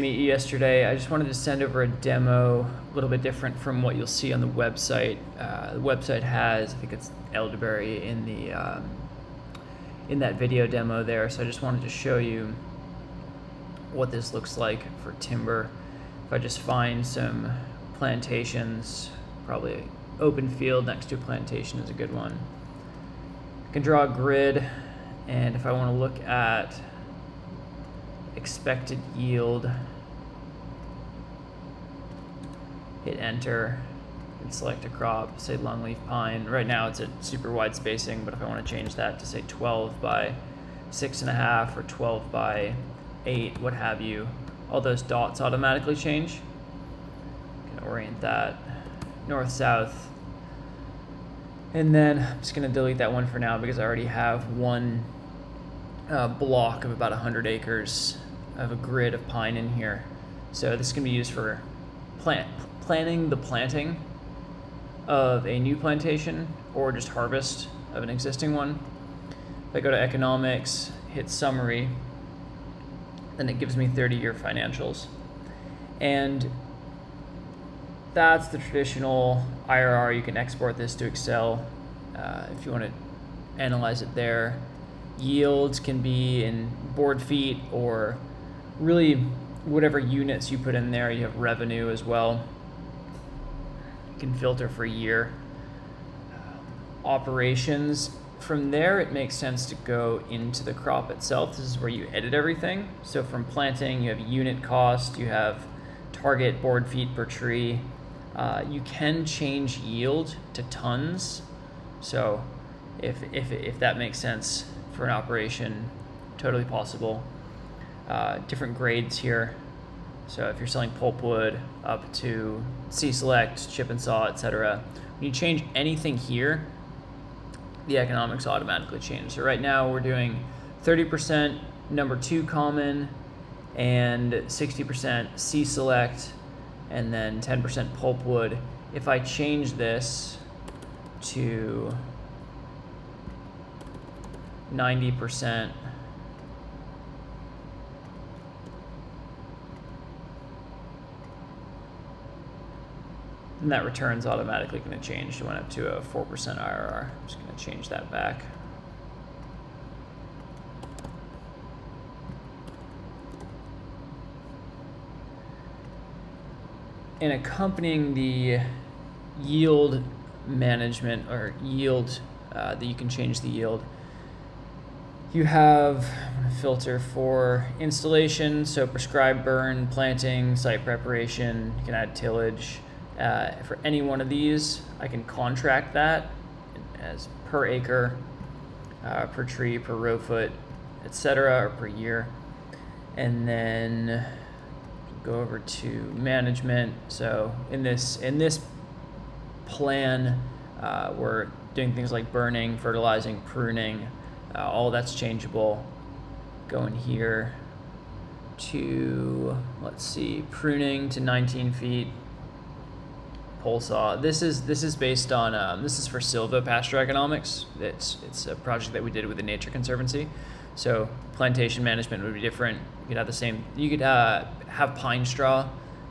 Yesterday, I just wanted to send over a demo, a little bit different from what you'll see on the website. The website has, I think it's elderberry in the in that video demo there. So I just wanted to show you what this looks like for timber. If I just find some plantations, probably open field next to a plantation is a good one. I can draw a grid, and if I want to look at expected yield, hit enter and select a crop, say longleaf pine. Right now it's at super wide spacing, but if I want to change that to say 12 by 6.5 or 12 by 8, what have you, all those dots automatically change. You can orient that north south, and then I'm just going to delete that one for now because I already have one block of about 100 acres of a grid of pine in here. So this can be used for planning the planting of a new plantation or just harvest of an existing one. If I go to economics, hit summary, then it gives me 30-year financials. And that's the traditional IRR. You can export this to Excel if you want to analyze it there. Yields can be in board feet or really whatever units you put in there. You have revenue as well. You can filter for year. Operations. From there, it makes sense to go into the crop itself. This is where you edit everything. So from planting, you have unit cost, you have target board feet per tree. You can change yield to tons. So if that makes sense for an operation, totally possible. Different grades here. So if you're selling pulpwood up to C-select, chip and saw, etc., when you change anything here, the economics automatically change. So right now we're doing 30% number 2 common and 60% C-select and then 10% pulpwood. If I change this to 90%, and that return's automatically going to change. It went up to a 4% IRR. I'm just going to change that back. And accompanying the yield management or yield that you can change the yield, you have, I'm going to filter for installation, so prescribed burn, planting, site preparation. You can add tillage. For any one of these, I can contract that as per acre, per tree, per row foot, etc., or per year. And then go over to management. So in this plan, we're doing things like burning, fertilizing, pruning. All that's changeable. Go in here to, let's see, pruning to 19 feet. Pole saw. This is based on this is for silvopasture economics. It's a project that we did with the Nature Conservancy. So plantation management would be different. You could have the same. You could have pine straw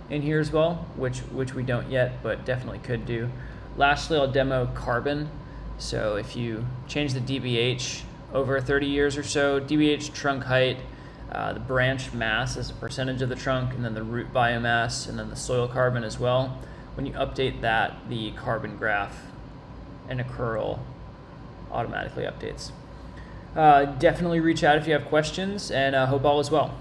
in here as well, which we don't yet, but definitely could do. Lastly, I'll demo carbon. So if you change the DBH over 30 years or so, DBH trunk height, the branch mass as a percentage of the trunk, and then the root biomass, and then the soil carbon as well. When you update that, the carbon graph and a curl automatically updates. Definitely reach out if you have questions, and hope all is well.